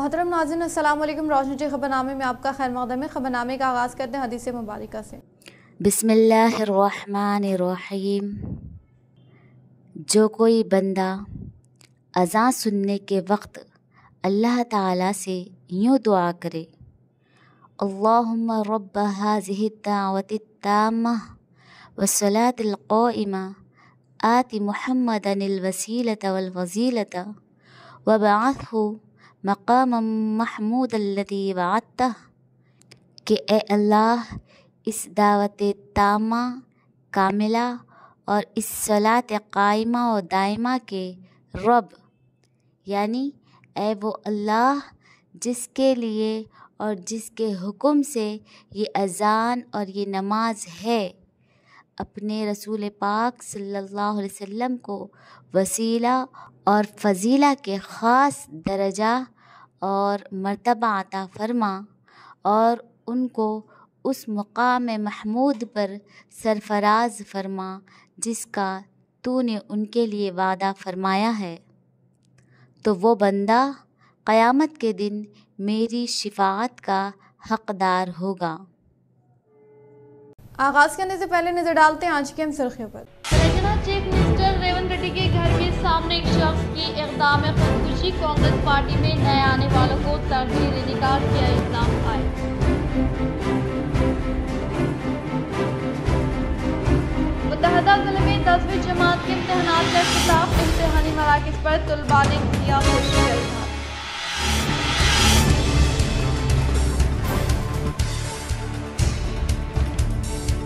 मोहतरम नाज़रीन, अस्सलाम वालेकुम। रोशनी जी खबरनामे में आपका खैर मक़दम है। खबरनामे का आगाज़ करते हैं हदीस मुबारका से। बिस्मिल्लाहिर्रहमानिर्रहीम। जो कोई बंदा अज़ान सुनने के वक्त अल्लाह ताला से यूँ दुआ करे, अल्लाहुम्मा रब्ब हाज़िहि दावति ताम्मा वस्सलातिल क़ाइमा आति मुहम्मदनिल वसीलता वल फज़ीलता वबअथहु मक़ामम महमूदल्लज़ी वअदतह, कि ए अल्लाह, इस दावत तामा कामिला और इस सलात कायमा और दायमा के रब, यानी ए वो अल्लाह जिसके लिए और जिसके हुक्म से ये अज़ान और ये नमाज है, अपने रसूल पाक सल्लल्लाहु अलैहि वसल्लम को वसीला और फ़ज़ीला के ख़ास दर्जा और मर्तबा अता फ़रमा और उनको उस मुक़ाम महमूद पर सरफराज फरमा जिसका तूने उनके लिए वादा फरमाया है। तो वो बंदा क़यामत के दिन मेरी शिफ़ाअत का हक़दार होगा। आगाज़ करने से पहले नज़र डालते हैं आज की हम सुर्खियों पर। तेलंगाना चीफ मिनिस्टर रेवंत रेड्डी के घर के सामने एक शख्स की इक़दाम खुदकुशी कांग्रेस पार्टी में नए आने वालों को तरजीह देने का किया इल्ज़ाम आया। मुत्तहदा ज़िले में 10वीं जमात के इम्तहानात का इख्तिताम, इम्तिहानी मराकिज़ पर तुलबा ने किया खुशी का इज़हार।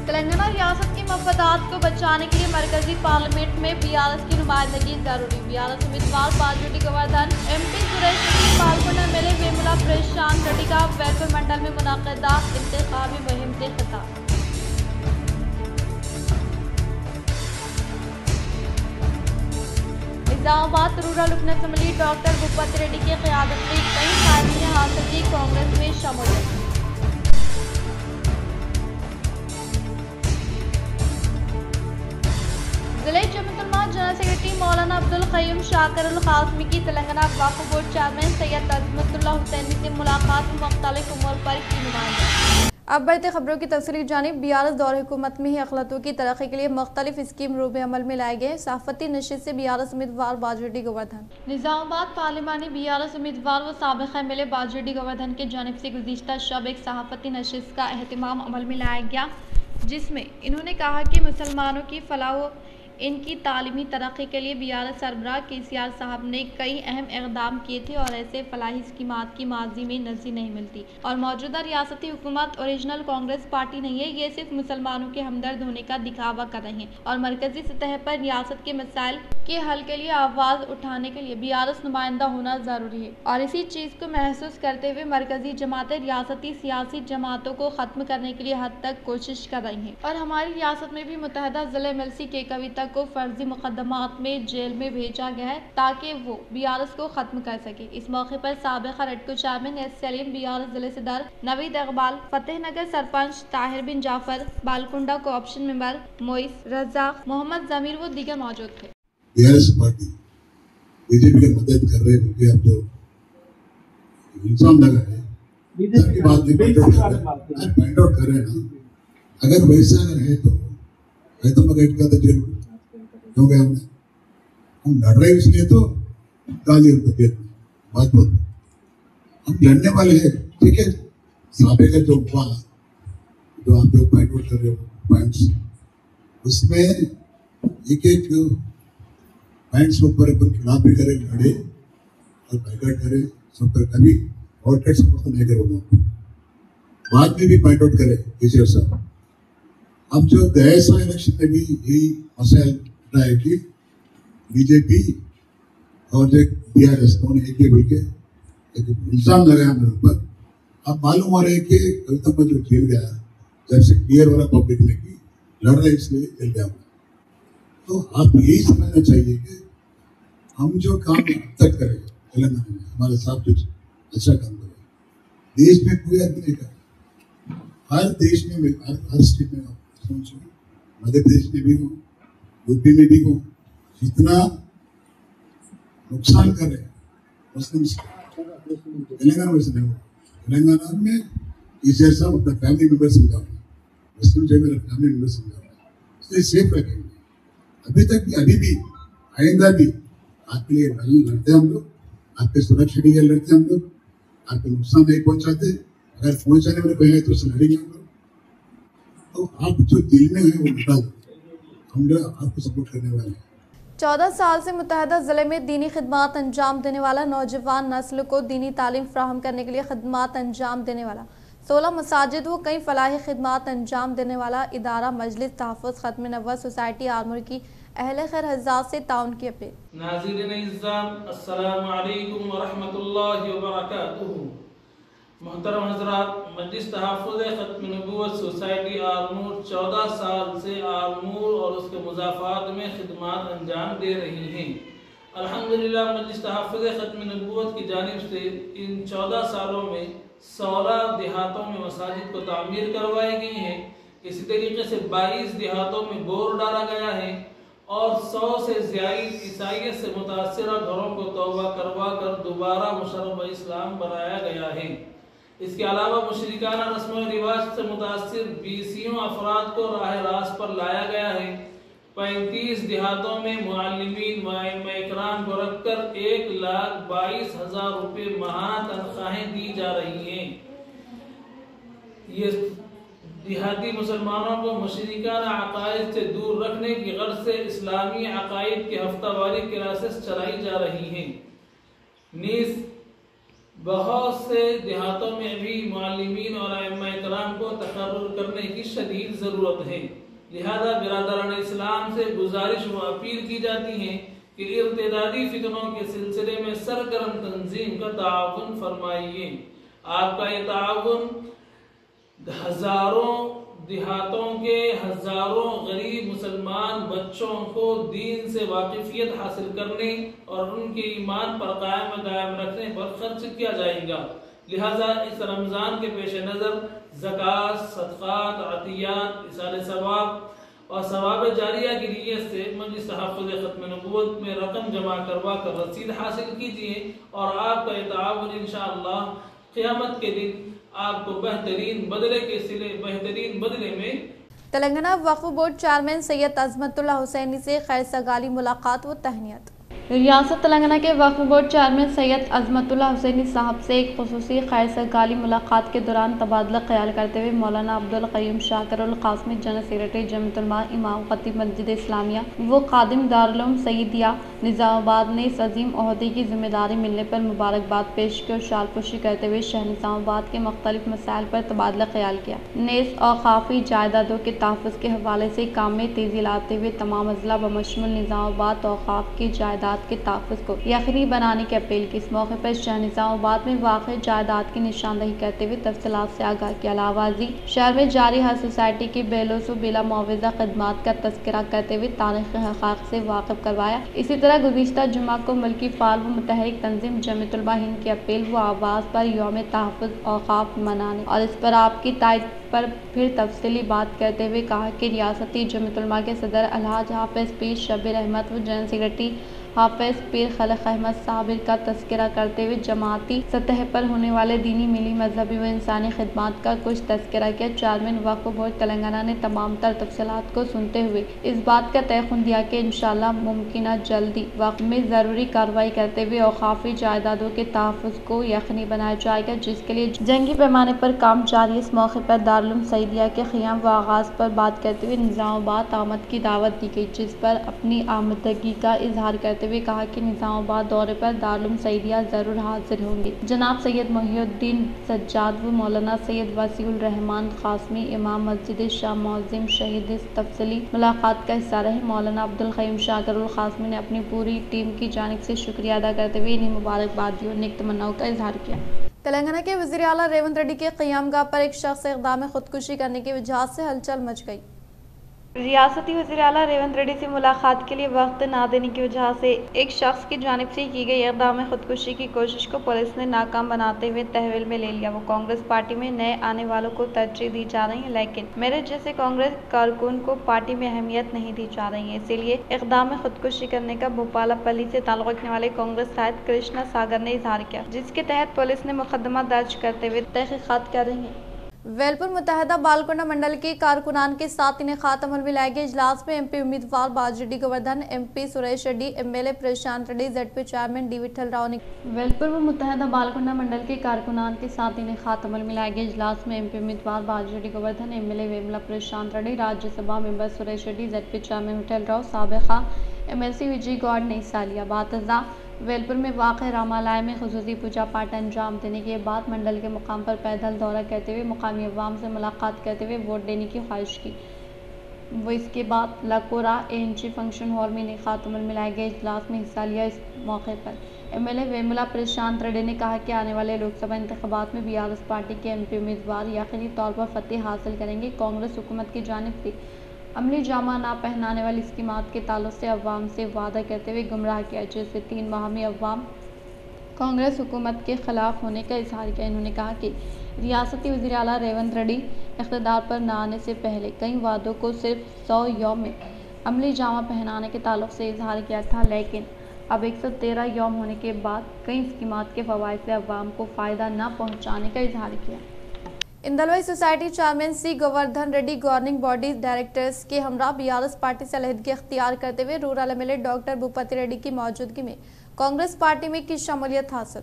तेलंगाना रियासत की मफादात को बचाने के लिए मरकजी पार्लियामेंट में बीआरएस की नुमाइंदगी जरूरी। बीआरएस उम्मीदवार बाजरेड्डी गोवर्धन, एमपी सुरेश रेड्डी, पालकोट एमएलए वेमुला प्रशांत रेड्डी का वैलपुर मंडल में मुनाक़िदा इंतखाबी मुहिम से खिताब। निज़ामाबाद रूरल रुकन असम्बली डॉक्टर भूपत रेड्डी की क़यादत में कई कायमी ने हासिल की कांग्रेस में शमूलियत। ज़िले जमीयत-उलमा जनरल सेक्रेटरी मौलाना अब्दुल क़य्यूम शाकिरुल क़ासिमी की तेलंगाना वक्फ़ बोर्ड चेयरमैन सैयद अज़मतुल्लाह हुसैनी से मुलाकात में मुख्तलिफ उमूर पर की नुमाइंदगी। अब बढ़ते खबरों की तफसीली जानिब। बीआरएस दौर हुकूमत में ही अक़लियतों की तरक्की के लिए मुख्तलिफ स्कीम रूबे अमल में लाए गए। सहाफ़ती नशिस्त से बीआरएस उम्मीदवार बाजरेड्डी गोवर्धन। निज़ामाबाद पार्लिमानी बीआरएस उम्मीदवार व साबिक़ एमएलए बाजरेड्डी गोवर्धन की जानिब से गुज़िश्ता शब एक सहाफ़ती नशिस्त का एहतमाम अमल में लाया गया, जिसमें इन्होंने कहा कि मुसलमानों की फलाह व इनकी तालीमी तरक्की के लिए बीआरएस सरबराह केसीआर साहब ने कई अहम इक़दाम किए थे और ऐसे फलाही स्कीमात की माजी में नज़ीर नहीं मिलती। और मौजूदा रियासती हुकूमत ओरिजिनल कांग्रेस पार्टी नहीं है, ये सिर्फ मुसलमानों के हमदर्द होने का दिखावा कर रहे हैं और मरकजी सतह पर रियासत के मसाइल के हल के लिए आवाज़ उठाने के लिए बीआरएस नुमाइंदा होना ज़रूरी है। और इसी चीज़ को महसूस करते हुए मरकजी जमातें रियासती सियासी जमातों को ख़त्म करने के लिए हद तक कोशिश कर रही हैं। और हमारी रियासत में भी मुत्तहदा ज़िले मिलसी के कविता को फर्जी मुकदमात में जेल में भेजा गया है ताकि वो बीआरएस को खत्म कर सके। इस मौके पर साबिक़ा रेडको चेयरमैन एस सलीम, बीआरएस जिले सदर नवीद इकबाल, फतेहनगर सरपंच ताहिर बिन जाफर, बालकुंडा को ऑप्शन मेंबर मोइस रज़ाक, मोहम्मद जमीर व दीगर मौजूद थे। बीआरएस पार्टी बीजेपी की मदद कर रहे हैं, आप जो इल्जाम लगा है की बात नहीं पॉइंट आउट कर रहे हैं ना, अगर वैसा अगर है तो मैं गेट का तो जेल हो गया। हम लड़ रहे इसलिए तो गाली बात बोल हम लड़ने वाले हैं, ठीक है। साबिक़ा जो हुआ, जो आप जो पॉइंट आउट कर रहे हो पॉइंट्स, उसमें एक एक पॉइंट्स ऊपर अपन खिलाफ भी करें, लड़े और बाइकआउट करें, सब पर कभी और सपोर्ट तो नहीं करूँगा। बाद में भी पॉइंट आउट करें केसीआर साहब। अब जो गए साल इलेक्शन में भी यही मसाइल उठा है कि बीजेपी और जो बीआरएस दोनों एक ही बोल के एक इल्जाम लगाया मेरे ऊपर। अब मालूम हो रहा है कि कविता में जो खेल गया, जब से क्लियर हो रहा पब्लिक ने कि लड़ रहे इसलिए खेल गया। तो आप यही समझना चाहिए कि हम जो काम अब तक करें तेलंगाना में, हमारे साथ कुछ अच्छा काम करें, देश में कोई आदमी नहीं करे। हर देश में हर स्टेट में मध्य प्रदेश में भी हूँ, यूपी में भी हूँ, जितना नुकसान कर रहे हैं मुस्लिम तेलंगाना में नहीं हुआ। तेलंगाना में ईश्वर साहब अपना फैमिली मेंबर्स मिला, मुस्लिम जो मेरा फैमिली मेंबर्स मिला, इसलिए सेफ रखेंगे। अभी तक भी, अभी भी, आइंदा भी आपके लिए लड़ते हम लोग, आपके सुरक्षा के लिए लड़ते हम लोग, आपको नुकसान नहीं पहुंचाते। अगर पहुंचाने वाले कोई है तो उससे लड़ेंगे हम लोग। तो आप जो दिल में है वो बता दो, हम लोग आपको सपोर्ट करने वाले हैं। 14 साल से मुत्तहदा ज़िले में दीनी खिदमात अंजाम देने वाला नौजवान नस्ल को दीनी तालीम फ्राहम करने के लिए खिदमात अंजाम देने वाला 16 मसाजिद व कई फलाही खिदमात अंजाम देने वाला इदारा मजलिस तहफ़्फ़ुज़ ख़त्म नबुव्वत सोसाइटी आरमूर की अहले खैर हज़रात से ताउन की अपील। नाज़रीन इज़्ज़ाम, अस्सलामु अलैकुम व रहमतुल्लाहि व बरकातुहू। मोहतरम हज़रात, मजलिस तहफ़्फ़ुज़ ख़त्म नबुव्वत सोसाइटी आरमूर 14 साल से आरमूर और उसके मुज़ाफ़ात में खिदमात अंजाम दे रही हैं। अल्हम्दुलिल्लाह मजलिस तहफ़्फ़ुज़ ख़त्म नबुव्वत की जानिब से इन 14 सालों में 16 देहातों में मसाजिद को तामीर करवाई गई हैं। इसी तरीके से 22 देहातों में बोर डाला गया है और 100 से ज़्यादा ईसाइयत से मुतासिरा घरों को तौबा करवा कर दोबारा मुशर्रफ इस्लाम बनाया गया है। इसके अलावा मुशरिकाना रस्म व रिवाज से मुतासिर 20 अफराद को राह रास्त पर लाया गया है। 35 देहातों में मुअल्लिमीन व इकराम को रखकर 1,22,000 रुपये माहाना तनख्वाहें दी जा रही हैं। ये देहाती मुसलमानों को मुशरिकाना अकायद से दूर रखने की गर्ज से इस्लामी अकायद की हफ्तावारी क्लासेस चलाई जा रही हैं। नीज़ बहुत से देहातों में भी मुअल्लिमीन और इकराम को तकर्रुर करने की शदीद ज़रूरत है। लिहाजा बिरादरान इस्लाम से गुजारिश व अपील की जाती है कि इर्तिदादी फितनों के सिलसिले में सरगर्म तंजीम का ताउन फरमाइए। आपका ये ताउन हजारों देहातों के हजारों गरीब मुसलमान बच्चों को दीन से वाकिफियत हासिल करने और उनके ईमान पर कायम रखने पर खर्च किया जाएगा। लिहाजा इस रमजान के पेश नज़र ज़कात, सदक़ात, अतियात, इसाले सवाब और सवाब जारिया की नीयत से मजलिस तहफ़्फ़ुज़ ख़त्म नबुव्वत में रकम जमा करवा कर रसीद हासिल कीजिए और आपका ये ताउन इंशाअल्लाह क़यामत के दिन आपको बेहतरीन बदले में। तेलंगाना वक्फ बोर्ड चेयरमैन सैयद अज़मतुल्लाह हुसैनी से खैर सगाली मुलाकात व तहनीत। रियासत तेलंगाना के वक्फ बोर्ड चेयरमैन सैयद अज़मतुल्लाह हुसैनी साहब से एक खुसूसी खैर सगाली मुलाकात के दौरान तबादला ख्याल करते हुए मौलाना अब्दुल क़य्यूम शाकिरुल क़ासिमी जनरल सेक्रेटरी जमीयत उलमा इमाम ख़तीब मस्जिद इस्लामिया व खादिम दारुल उलूम सईदिया निज़ामाबाद ने इस अजीम ओहदे की जिम्मेदारी मिलने पर मुबारकबाद पेश की और शालपुशी करते हुए शहर निज़ामाबाद के मुख्तलिफ मसाइल पर तबादला ख्याल किया। नेस औक़ाफ़ी जायदादों के तहफ़्फ़ुज़ के हवाले से काम में तेज़ी लाते हुए तमाम अज़ला बमशमुल निज़ामाबाद औक़ाफ़ की जायदाद के तहफ़्फ़ुज़ को यकीनी बनाने की अपील की। इस मौके पर शहर निज़ामाबाद में वाक़ जायदाद की निशानदही करते हुए तफ़सीलात से आगाह किया। अलावाज़ी शहर में जारी हर सोसाइटी की बेलुस व बिला मुआवज़ा खदमात का तज़किरा करते हुए तारीख़ी हक़ाइक़ से वाक़िफ़ करवाया। इसी तरह गुज़िश्ता जुमा को मुल्की फ़ाल व मुतहरिक तंज़ीम जमीयत उलमा हिंद की अपील व आवाज़ पर यौम तहफ़्फ़ुज़ औक़ाफ़ मनाने और इस पर आपकी तायद पर फिर तफसीली बात करते हुए कहा कि रियासती जमीयत उलमा के सदर अलहाज हाफ़िज़ पीर शब्बीर अहमद व जनरल सेक्रेटरी हाफ़िज़ पीर खलक अहमद साबिर का तज़किरा करते हुए जमाती सतह पर होने वाले दीनी, मिली, मजहबी व इंसानी खिदमात का कुछ तज़किरा किया। चेयरमैन वक्फ बोर्ड तेलंगाना ने तमाम तर तफसीलात को सुनते हुए इस बात का तयक़ुन दिया कि इंशाअल्लाह मुमकिन जल्दी वक्त में ज़रूरी कार्रवाई करते हुए औक़ाफ़ी जायदादों के तहफ़्फ़ुज़ को यकीनी बनाया जाएगा, जिसके लिए जंगी पैमाने पर काम जारी। इस मौके पर दारुल उलूम सईदिया के क़याम व आगाज़ पर बात करते हुए निज़ामाबाद आमद की दावत दी गई, जिस पर अपनी आमदगी का इजहार करते हुए कहा कि निज़ामाबाद दौरे पर दारुल उलूम सईदिया ज़रूर हाजिर होंगे। जनाब सैयद मोहिउद्दीन सज्जाद व मौलाना सैयद वसीउल रहमान क़ासिमी इमाम मस्जिद शाह मुअज़्ज़िम शहीद इस तफसीली मुलाकात का हिस्सा रहे। मौलाना अब्दुल क़य्यूम शाकिरुल क़ासिमी ने अपनी पूरी टीम की जानिब से शुक्रिया अदा करते हुए इन्हें मुबारकबाद दी और नेक तमन्नाओं का इजहार किया। तेलंगाना के वज़ीर आला रेवंत रेड्डी के क़यामगाह पर एक शख्स इक़दाम ख़ुदकुशी करने की वजह से हलचल मच गई। रियासती वज़ीर आला रेवंत रेड्डी से मुलाकात के लिए वक्त ना देने की वजह से एक शख्स की जानिब से की गई इक़दाम खुदकुशी की कोशिश को पुलिस ने नाकाम बनाते हुए तहवील में ले लिया। वो कांग्रेस पार्टी में नए आने वालों को तरजीह दी जा रही है, लेकिन मेरे जैसे कांग्रेस कारकुन को पार्टी में अहमियत नहीं दी जा रही है। इसीलिए इक़दाम खुदकुशी करने का भोपालापल्ली से ताल्लुक़ रखने वाले कांग्रेस कायद कृष्णा सागर ने इजहार किया, जिसके तहत पुलिस ने मुकदमा दर्ज करते हुए तहकीक़ात कर रही है। वेलपुर मुत्तहदा बालकोंडा मंडल के कारकुनान के साथ इनेकात अमल में लाए गए इजलास में एमपी उम्मीदवार Bajireddy Govardhan, MP Suresh Reddy, MLA Prashant Reddy, ZP chairman D Vithal Rao ने वेलपुर व मुत्तहदा बालकोंडा मंडल के कारकुनान के साथ इनेकात अमल में लाए गए इजलास में एमपी उम्मीदवार Bajireddy Govardhan, MLA Vemula Prashant Reddy, Rajya Sabha member Suresh Reddy, ZP chairman Vithal Rao, साबिका एमएलसी विजय गौड़ ने हिस्सा लिया। बातज़ा वेलपुर में वाक़ रामालय में खुसूसी पूजा पाठ अंजाम देने के बाद मंडल के मुकाम पर पैदल दौरा करते हुए मुकामी अवाम से मुलाकात करते हुए वोट देने की ख्वाहिश की। वो इसके बाद लकोरा एएनजी फंक्शन हॉल में इनेकात अमल में लाए गए इजलास में हिस्सा लिया। इस मौके पर एमएलए वेमुला प्रशांत रेड्डी ने कहा कि आने वाले लोकसभा इंतखाबात में बीआरएस पार्टी के एमपी उम्मीदवार यकीनी तौर पर फतेह हासिल करेंगे। कांग्रेस हुकूमत की जानिब से अमली जामा ना पहनाने वाली स्कीमात के ताल्लुक से अवाम से वादा करते हुए गुमराह किया, जिससे 3 माह में अवाम कांग्रेस हुकूमत के खिलाफ होने का इजहार किया। इन्होंने कहा कि रियासती वज़ीर आला रेवंत रेड्डी इक़्तिदार पर न आने से पहले कई वादों को सिर्फ 100 यौम में अमली जामा पहनाने के ताल्लुक से इजहार किया था, लेकिन अब 113 यौम होने के बाद कई स्कीमात के फ़वाइद से अवाम को फ़ायदा न पहुँचाने का इजहार किया। Indalwai society chairman C Govardhan Reddy governing body directors के हमरा बीआरएस पार्टी से अलहदगी अख्तियार करते हुए rural MLA doctor Bhupathi Reddy की मौजूदगी में कांग्रेस पार्टी में की शमूलियत हासिल।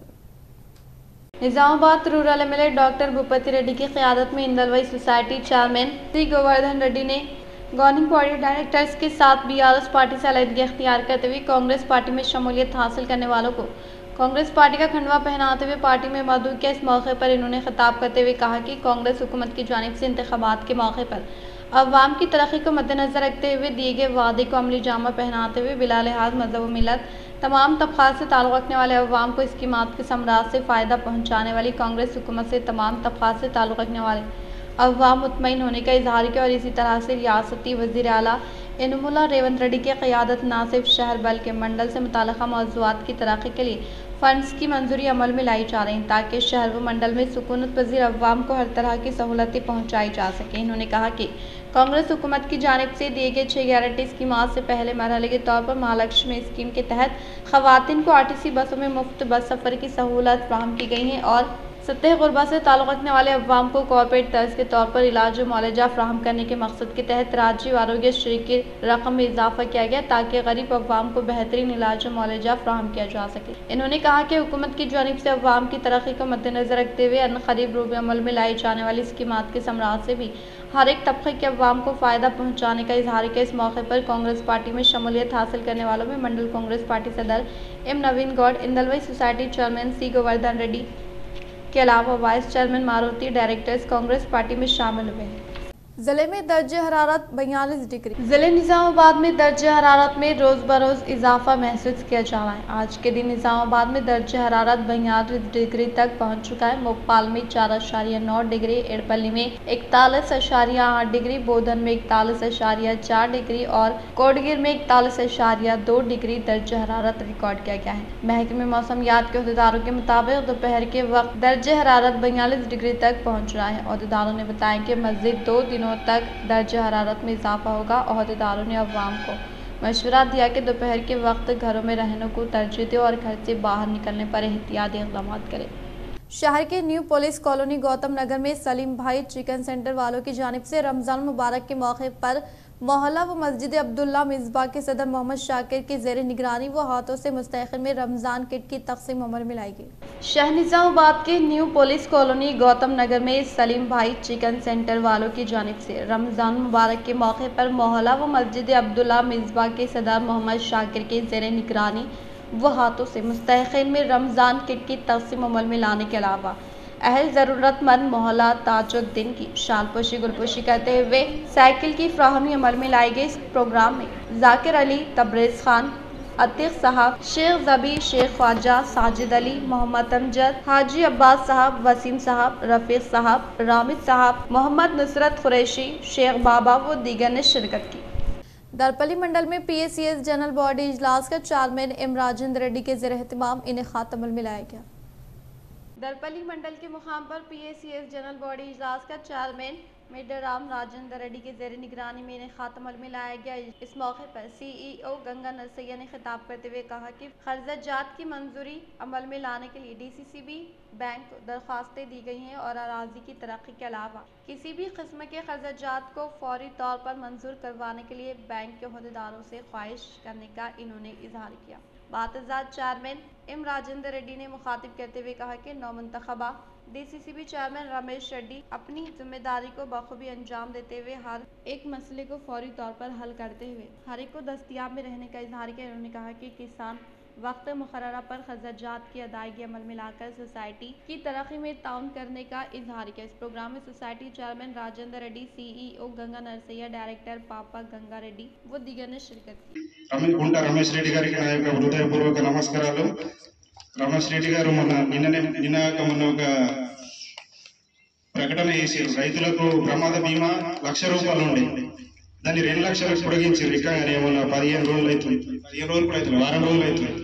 Nizamabad rural MLA doctor Bhupathi Reddy की क़यादत में Indalwai society chairman C Govardhan Reddy ने गवर्निंग बॉडी डायरेक्टर्स के साथ बीआरएस पार्टी से अलहदगी अख्तियार करते हुए कांग्रेस पार्टी में शमूलियत हासिल करने वालों को कांग्रेस पार्टी का खंडवा पहनाते हुए पार्टी में मदऊ किया। इस मौके पर इन्होंने खिताब करते हुए कहा कि कांग्रेस हुकूमत की जानिब से इंतखाबात के मौके पर अवाम की तरक्की को मद्देनजर रखते हुए दिए गए वादे को अमली जामा पहनाते हुए बिला लिहाज मज़हब व मिलत तमाम तबक़ात से ताल्लुक़ रखने वाले अवाम को स्कीमात के समरात से फ़ायदा पहुँचाने वाली कांग्रेस हुकूमत से तमाम तबक़ात से ताल्लुक़ रखने वाले अवाम मुतमईन होने का इजहार किया। और इसी तरह से रियासती वज़ीर आला इनमुला रेवंत रेड्डी की क़यादत न सिर्फ शहर बल्कि मंडल से मुताल्लिक़ा मौज़ूआत की तरक्की के लिए फ़ंड्स की मंजूरी अमल में लाई जा रही ताकि शहर व मंडल में सुकूनत पजीर अवाम को हर तरह की सहूलतें पहुँचाई जा सकें। इन्होंने कहा कि कांग्रेस हुकूमत की जानिब से दिए गए 6 गारंटी स्कीमात से पहले मरहले के तौर पर महालक्ष्मी स्कीम के तहत ख़वातीन को आरटीसी बसों में मुफ्त बस सफ़र की सहूलत फ़राहम की गई हैं और सतह गुरबा से ताल्लुक़ रखने वाले अवाम को कॉर्पोरेट तर्ज के तौर पर इलाज व मुआलजा फ्राहम करने के मकसद के तहत राज्य आरोग्य श्री की रकम में इजाफा किया गया ताकि गरीब अवाम को बेहतरीन इलाज व मुआलजा फ्राहम किया जा सके। इन्होंने कहा कि हुकूमत की जानिब से अवाम की तरक्की को मद्देनजर रखते हुए अनकरीब रूप अमल में लाई जाने वाली स्कीमात के समरात से भी हर एक तबके के अवाम को फ़ायदा पहुँचाने का इजहार किया। इस मौके पर कांग्रेस पार्टी में शमूलियत हासिल करने वालों में मंडल कांग्रेस पार्टी सदर एम नवीन Gaur, इंदलवाई society chairman C Govardhan Reddy के अलावा vice chairman Maruti directors Congress party में शामिल हुए हैं। जिले में दर्जे हरारत 42 डिग्री। जिले निजामाबाद में दर्जे हरारत में रोज़ बरोज़ इजाफा महसूस किया जा रहा है। आज के दिन निजामाबाद में दर्जे हरारत 42 डिग्री तक पहुंच चुका है। भोपाल में 4.9 डिग्री, एड़पल्ली में 41.8 डिग्री, बोधन में 41.4 डिग्री और कोटगिर में 41.2 डिग्री दर्जे हरारत रिकॉर्ड किया गया है। महकमे मौसमियात के अहदेदारों के मुताबिक दोपहर के वक्त दर्जे हरारत 42 डिग्री तक पहुँच रहा है। अहदेदारों ने बताया कि मज़ीद 2 दिनों तक दर्जे हरारत में इजाफा होगा। अहदेदारों ने अवाम को मशवरा दिया कि दोपहर के वक्त घरों में रहने को तरजीह दें और घर से बाहर निकलने पर एहतियाती इक़दाम करें। शहर के new police colony Gautam Nagar में सलीम भाई चिकन सेंटर वालों की जानिब से रमज़ान मुबारक के मौके पर मोहल्ला व मस्जिद अब्दुल्ला मिसबाह के सदर मोहम्मद शाकिर की ज़ेर निगरानी व हाथों से मुस्तक़िल में रमज़ान किट की तक़सीम अमल में लाई गई। शहर निज़ामाबाद के new police colony Gautam Nagar में सलीम भाई चिकन सेंटर वालों की जानिब से रमज़ान मुबारक के मौके पर मोहल्ला व मस्जिद अब्दुल्ला मिसबाह के सदर मोहम्मद शाकिर की ज़ेर निगरानी व हाथों से मुस्तक़िल में रमज़ान किट की तक़सीम अमल में लाने के अलावा अहल ज़रूरतमंद मोहल्ला ताजुद्दीन की शालपोशी गुलपोशी करते हुए साइकिल की फ्राहमी अमल में लाई गई। इस प्रोग्राम में जाकिर अली, तबरेज़ खान, अतीक साहब, शेख जबी, शेख ख्वाजा, साजिद अली, मोहम्मद अमजद, हाजी अब्बास साहब, वसीम साहब, रफीक साहब, रामिद साहब, मोहम्मद नुसरत कुरैशी, शेख बाबा व दीगर ने शिरकत की। दरपली मंडल में PACS जनरल बॉडी इजलास का चेयरमैन एम राजेंद्र रेड्डी के ज़ेर एहतमाम इनेकाद अमल में लाया गया। दरपली मंडल के मुकाम पर PACS जनरल बॉडी इजलास का चेयरमैन मेजर राम राजेंद्र रेड्डी के ज़ेर निगरानी में इनेकाद अमल में लाया गया। इस मौके पर CEO गंगा नरसैया ने खिताब करते हुए कहा कि कर्ज़जात की मंजूरी अमल में लाने के लिए DCCB बैंक को दरख्वास्तें दी गई हैं और अराजी की तरक्की के अलावा किसी भी किस्म के कर्ज़जात को फौरी तौर पर मंजूर करवाने के लिए बैंक के अहदेदारों से ख्वाहिश करने का इन्होंने इजहार किया। बातज़ात चेयरमैन एम राजेंद्र रेड्डी ने मुखातिब करते हुए कहा कि नौमुंतखबा DCCB चेयरमैन रमेश रेड्डी अपनी जिम्मेदारी को बखूबी अंजाम देते हुए हर एक मसले को फौरी तौर पर हल करते हुए हर एक को दस्तयाब में रहने का इजहार किया। उन्होंने कहा कि किसान वक्त मुकर्ररा पर कर्ज़जात की अदायगी अमल में लाकर सोसाइटी की तरक्की में ताउन करने का इजहार किया। इस प्रोग्राम में society chairman Rajendra Reddy, CEO Ganga Narsaiah, director Papa Ganga Reddy व दीगर ने शिरकत की। रमेश रेड्डी गारी ना हृदयपूर्वक नमस्कारालु। रमेश रेड्डी गाరు నిన్న ప్రకటన చేశారు, రైతులకు ప్రమాద బీమా ₹1,00,000 ఉండే దాన్ని 2 లక్షలకు పొడిగించారు. రికాగానే ఏమన్నా 15 రోజులు అవుతుంది, 15 రోజులు కూడా అవుతుంది, వారం రోజులు అవుతుంది.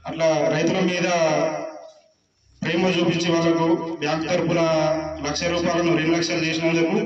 అట్లా రైతుల మీద ప్రేమ చూపించి వాళ్ళకు బ్యాంక్ తరఫున ₹1,00,000 2 లక్షలు చేసినందుకు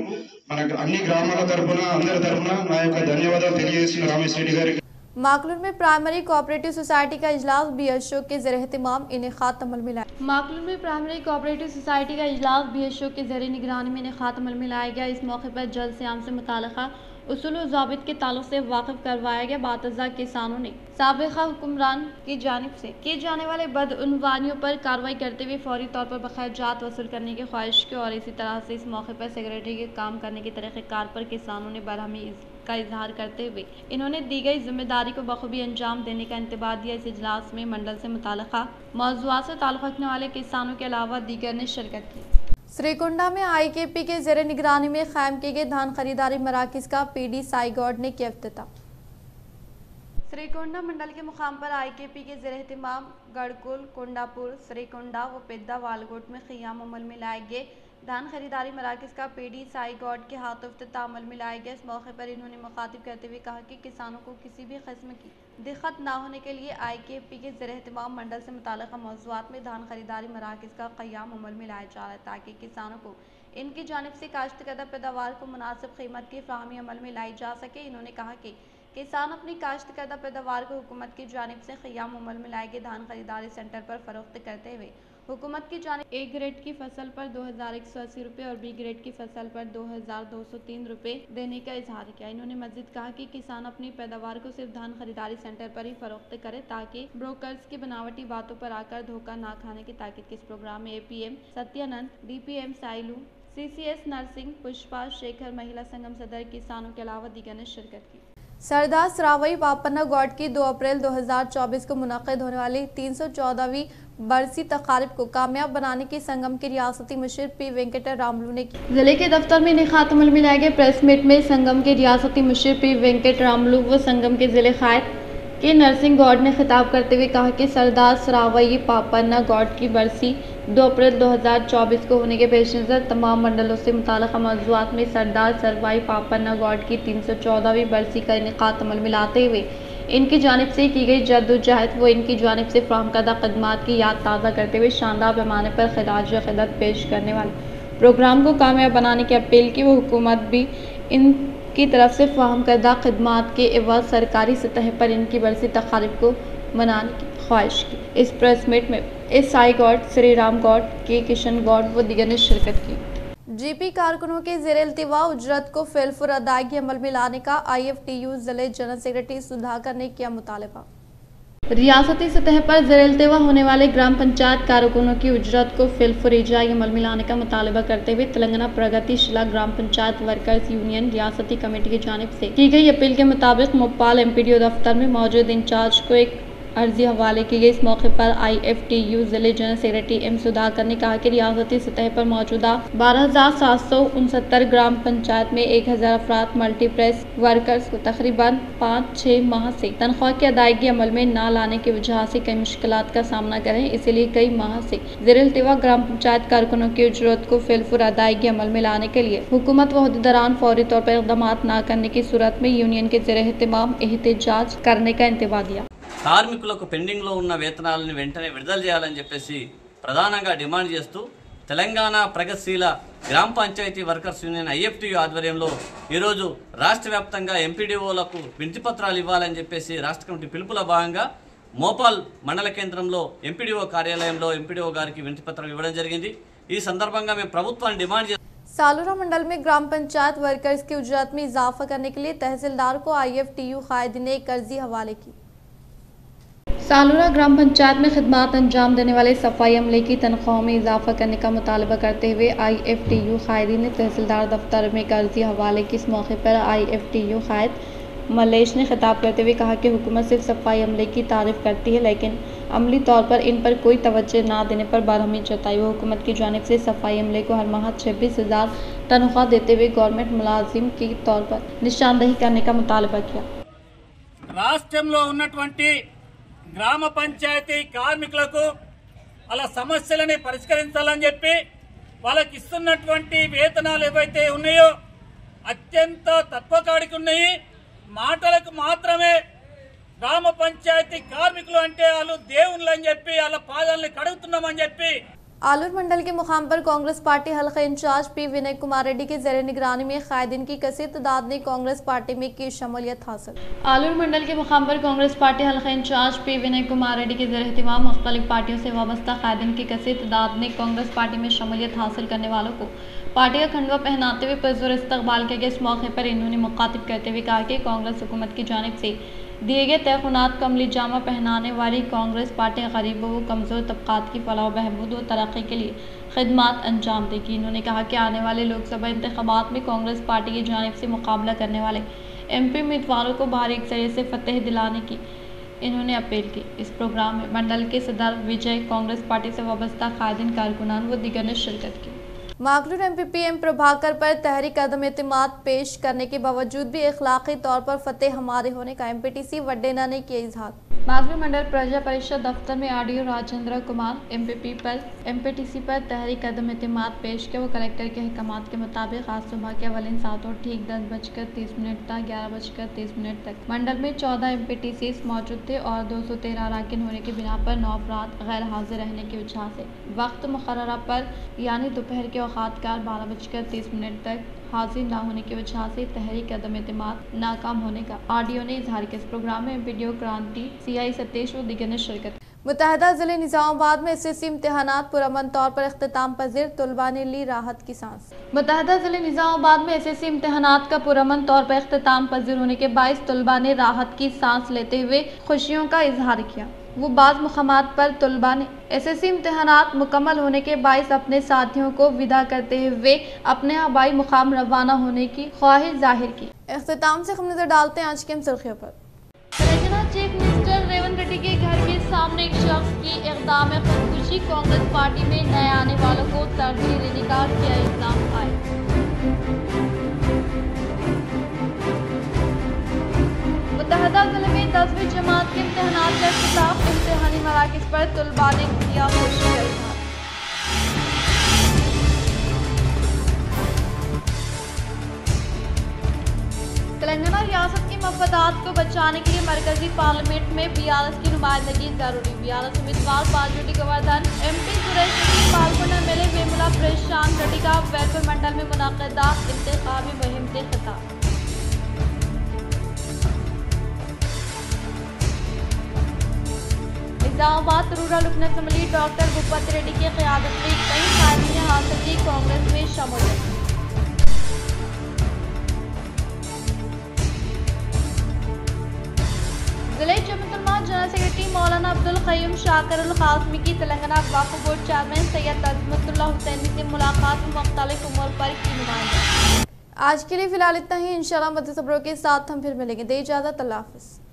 మనకు అన్ని గ్రామాల తరఫున అందరి తరఫున నా యొక్క ధన్యవాదాలు తెలియజేస్తున్న రమేష్ రెడ్డి గారికి। माकलून में प्राइमरी कोऑपरेटिव सोसाइटी का इजलास BSO के ज़ेर एहतमाम इनेकाद अमल में लाया। माकलून में प्राइमरी कोऑपरेटिव सोसाइटी का इजलास BSO के ज़ेर निगरानी में इनेकाद अमल में लाया गया। इस मौके पर जल्द से आम से मुताल्लिक़ा उसूल व ज़ाबित के ताल्लुक़ से वाकिफ़ करवाया गया। बातज़ा किसानों ने साबिक़ा हुक्मरान की जानिब से किए जाने वाले बदउनवानियों पर कार्रवाई करते हुए फौरी तौर पर बकाया जात वसूल करने की ख्वाहिश की और इसी तरह से इस मौके पर सेक्रेटरी के काम करने के तरीक़ेकार पर किसानों ने बरहमी का इजहार करते हुए इन्होंने दी गई जिम्मेदारी को बखूबी अंजाम देने का इंतबाह दिया। इस इजलास में मंडल से मुताल्लिक़ा मौज़ूआत से ताल्लुक़ रखने वाले किसानों के अलावा दीगर ने शिरकत की। श्रीकुंडा में IKP के ज़ेर निगरानी में कायम किए गए धान खरीदारी मराकिज़ का PD साईगौड ने किया इफ्तिताह। श्रीकुंडा मंडल के मुकाम पर IKP के ज़ेर एहतमाम गढ़कुल, कुंडापुर, श्रीकुंडा व पिद्दा वालगोट में क़ियाम अमल में लाए गए धान खरीदारी मराकिज़ का PD साईगौड के हाथों इफ्तिताह अमल में लाया गया। इस मौके पर इन्होंने मुखातिब करते हुए कहा कि किसानों को किसी भी किस्म की दिक्कत ना होने के लिए IKP के ज़ेर एहतमाम मंडल से मुताल्लिक़ा मौज़ूआत में धान खरीदारी मराकिज़ का क़याम अमल में लाया जा रहा है ताकि किसानों को इनकी जानिब से काश्तकर्दा पैदावार को मुनासिब कीमत की फ़राहमी अमल में लाई जा सके। इन्होंने कहा कि किसान अपनी काश्तकर्दा पैदावार को हुकूमत की जानिब से क़याम अमल में लाए गए धान खरीदारी सेंटर पर फ़रोख्त करते हुए हुकूमत की जानिब A ग्रेड की फसल पर 2,180 रुपये और B ग्रेड की फसल पर 2,203 रुपये देने का इजहार किया। इन्होंने मज़ीद कहा कि किसान अपनी पैदावार को सिर्फ धान खरीदारी सेंटर पर ही फ़रोख्त करे ताकि ब्रोकर्स की बनावटी बातों पर आकर धोखा ना खाने की ताकीद की। इस प्रोग्राम में APM Satyanand, DPM Sailu, CCS Narasimha, Pushpa Shekhar, महिला संगम सदर, किसानों के अलावा दीगर ने शिरकत की। सरदार सरावई पापन्ना गौड की 2 अप्रैल 2024 को मुनक़िद होने वाली 314वीं बरसी तकारीब को कामयाब बनाने की संगम के रियासती मुशीर P वेंकट रामलू ने की। जिले के दफ्तर में इनेकाद अमल में लाए गए प्रेस मीट में संगम के रियासती मुशीर P वेंकट रामलू व संगम के जिले कायद के नरसिंह गौड ने खिताब करते हुए कहा कि सरदार सरावई पापन्ना गौड की बरसी 2 अप्रैल 2024 को होने के पेश नज़र तमाम मंडलों से मुताल्लिक़ा मौज़ूआत में सरदार सरवाई पापन्ना गौड की 314वीं बरसी का इनेकाद अमल में लाते हुए इनकी जानिब से की गई जद्दोजहद व इनकी जानिब से फ़राहम करदा खदमात की याद ताज़ा करते हुए शानदार पैमाने पर खिराज क़दर पेश करने वाले प्रोग्राम को कामयाब बनाने की अपील की। वो हुकूमत भी इनकी तरफ से फ़राहम करदा खदमात के एवज़ सरकारी सतह पर इनकी बरसी तकारीब को मनाने की ख्वाहिश की। इस प्रेस मीट में SI गौड, श्री राम गौड, के किशन गौड व दीगर ने शिरकत की। GP कारकुनों के ज़ेर इल्तिवा उजरत को फिलफुर अदायगी अमल में लाने का IFTU ज़िले जनरल सेक्रेटरी सुधाकर ने किया मुतालबा। रियासती सतह पर ज़ेर इल्तिवा होने वाले ग्राम पंचायत कारकुनों की उजरत को फिलफुर इजाई अमल में लाने का मुतालबा करते हुए तेलंगाना प्रगतिशीला ग्राम पंचायत वर्कर्स यूनियन रियासती कमेटी की जानिब से की गई अपील के मुताबिक मोपाल MPDO दफ्तर में मौजूद इंचार्ज को एक अर्जी हवाले की गई। इस मौके पर IFTU जिले जनरल सेक्रेटरी M सुधाकर ने कहा कि रियासती सतह पर मौजूदा 12,769 ग्राम पंचायत में 1,000 अफराद मल्टीप्रेस वर्कर्स को तकरीबन 5-6 माह से तनख्वाह की अदायगी अमल में न लाने की वजह से कई मुश्किलात का सामना कर रहे हैं। इसीलिए कई माह से ज़ेर-इल्तिवा ग्राम पंचायत कारकुनों की उजरत को फिलफुर अदायगी अमल में लाने के लिए हुकूमत व अहदेदारान फौरी तौर पर इक़दाम न करने की सूरत में यूनियन के ज़ेर एहतमाम एहतजाज करने का इंतबा दिया। కార్మికులకు పెండింగ్లో ఉన్న వేతనాలను వెంటనే విడుదల చేయాలని చెప్పేసి ప్రధానంగా డిమాండ్ చేస్తూ తెలంగాణ ప్రగతిశీల గ్రామ పంచాయతీ వర్కర్స్ యూనియన్ IFTU ఆధ్వర్యంలో ఈరోజు రాష్ట్ర వ్యాప్తంగా ఎంపీడీఓలకు వినతిపత్రాలు ఇవ్వాలని చెప్పేసి రాష్ట్ర కమిటీ పిలుపులో భాగంగా మోపాల్ మండల కేంద్రంలో ఎంపీడీఓ కార్యాలయంలో ఎంపీడీఓ గారికి వినతిపత్రం ఇవ్వడం జరిగింది। ఈ సందర్భంగా మేము ప్రభుత్వాన్ని డిమాండ్ చేస్తాం। सालूरा मंडल में ग्राम पंचायत वर्कर्स की उजरत में इजाफा करने के लिए तहसीलदार को IFTU कायदे ने एक अर्जी हवाले की। सालूरा ग्राम पंचायत में खिदमत अंजाम देने वाले सफाई अमले की तनख्वाहों में इजाफा करने का मुतालबा करते हुए IFTU कायदी ने तहसीलदार दफ्तर में एक अर्जी हवाले की। इस मौके पर IFTU कायद मलेश ने खिताब करते हुए कहा कि हुकूमत सिर्फ सफाई अमले की तारीफ करती है लेकिन अमली तौर पर इन पर कोई तवज्जो ना देने पर बरहमी जताई। वो हुकूमत की जानिब से सफाई अमले को हर माह 26,000 तनख्वाह देते हुए गवर्नमेंट मुलाजिम के तौर पर निशानदही करने का मुतालबा किया। రాష్ట్రంలో ఉన్నటువంటి గ్రామ పంచాయతీ కార్మికులకు అలా సమస్యలని పరిష్కరించాలని చెప్పి వాళ్ళకి ఇస్తున్నటువంటి వేతనాలు ఏవైతే ఉన్నాయో అత్యంత తక్కువ కాడికి ఉన్నాయి। మాటలకు మాత్రమే గ్రామ పంచాయతీ కార్మికులు అంటే వాళ్ళు దేవుళ్ళు అని చెప్పి వాళ్ళ పాదాలని కడుగుతున్నామని చెప్పి आलूर मंडल के मुकाम पर कांग्रेस पार्टी हल्का इंचार्ज P विनय कुमार रेड्डी के ज़ेर निगरानी में कायदीन की कसीर तादाद ने कांग्रेस पार्टी में की शमूलियत हासिल। आलूर मंडल के मुकाम पर कांग्रेस पार्टी हल्का इंचार्ज P विनय कुमार रेड्डी के ज़ेर एहतमाम मुख्तलिफ पार्टियों से वाबस्ता कायदीन की कसीर तादाद ने कांग्रेस पार्टी में शमूलियत हासिल करने वालों को पार्टी का खंडवा पहनाते हुए पुरजोर इस्तकबाल किया गया। इस मौके पर इन्होंने मुखातिब करते हुए कहा कि कांग्रेस हुकूमत की जानिब से दिए गए तयख़ुनात को अमली जामा पहनाने वाली कांग्रेस पार्टी गरीबों व कमज़ोर तबक़ात की फलाह बहबूद व तरक्की के लिए खिदमत अंजाम देगी। इन्होंने कहा कि आने वाले लोकसभा इंतखाबात में कांग्रेस पार्टी की जानिब से मुकाबला करने वाले MP उम्मीदवारों को भारी अक्सरियत से फतेह दिलाने की इन्होंने अपील की। इस प्रोग्राम में मंडल के सदर विजय, कांग्रेस पार्टी से वाबस्ता कायदीन कारकुनान व दीगर ने शिरकत की। माकलूर MPP M प्रभाकर पर तहरीक अदम एतमाद पेश करने के बावजूद भी अखलाकी तौर पर फतेह हमारे होने का MPTC वड्डेना ने किया इजहार। माकलूर मंडल प्रजा परिषद दफ्तर में RDO राजेंद्र कुमार MPTC पर तहरीक अदम एतमाद पेश किया। वो कलेक्टर के अहकामात के मुताबिक आज सुबह के अवलिन सातों ठीक 10:30 तक 11:30 तक मंडल में 14 MPTCs मौजूद थे और 213 अराकिन होने की बिना पर 9 अफराद गैर हाजिर रहने की वजह से वक्त मुकर्ररा पर यानी दोपहर के औकातकार 12:30 तक हाजिर न होने की वजह से तहरीक अदम एतमाद नाकाम होने का RDO ने इजहार किया। इस प्रोग्राम में वीडियो क्रांति CI सतीश व दीगर ने शिरकत। मुतहदा ज़िले निज़ामाबाद में SSC इम्तिहानात पुरअमन तौर पर इख्तिताम पजीर, तलबा ने ली राहत की सांस। मुतहदा ज़िले निज़ामाबाद में SSC इम्तिहानात का पुरअमन तौर पर इख्तिताम पजीर होने के बाइस तलबा ने राहत की सांस लेते हुए खुशियों का इजहार किया। वो बाज़ मुकामात पर तलबा ने SSC इम्तिहानात मुकम्मल होने के बाइस अपने साथियों को विदा करते हुए अपने हवाई मुकाम रवाना होने की ख्वाहिश जाहिर की। इख्तिताम से हम नजर डालते हैं आज की सुर्खियों पर। तेलंगाना चीफ मिनिस्टर रेवंत रेड्डी के घर के सामने एक शख्स की इक़दाम खुदकुशी, कांग्रेस पार्टी में नए आने वालों को तरजीह देने का किया इल्जाम आए। मुतहदा जिले में 10वीं जमात के इम्तिहानात का इख्तिताम, इम्तिहानी मराकिज़ पर तलबा ने किया खुशी का इज़हार। तेलंगाना रियासत की मफादात को बचाने के लिए मरकजी पार्लियामेंट में BRS की नुमाइंदगी जरूरी। BRS उम्मीदवार बाजूडी गोवर्धन, MP सुरेश रेड्डी, पालकोट MLA वेमुला प्रशांत रेड्डी का वैलपुर मंडल में मुनाक़दा इंतखाबी मुहिम से खिताब। निज़ामाबाद रूरल रुकन असम्बली डॉक्टर भूपत रेड्डी की क़यादत में कई कायदीन ने हासिल की कांग्रेस में शमूलियत। जिले जमीयत-उलमा जनरल सेक्रेटरी मौलाना अब्दुल क़य्यूम शाकिरुल क़ासिमी की तेलंगाना वक्फ बोर्ड चेयरमैन सैयद अज़मतुल्लाह हुसैनी से मुलाकात में मुख्तलिफ उमूर पर की नुमाइंदगी। आज के लिए फिलहाल इतना ही। इंशाअल्लाह मज़ीद खबरों के साथ हम फिर मिलेंगे। दे इजाज़त, अल्लाह हाफ़िज़।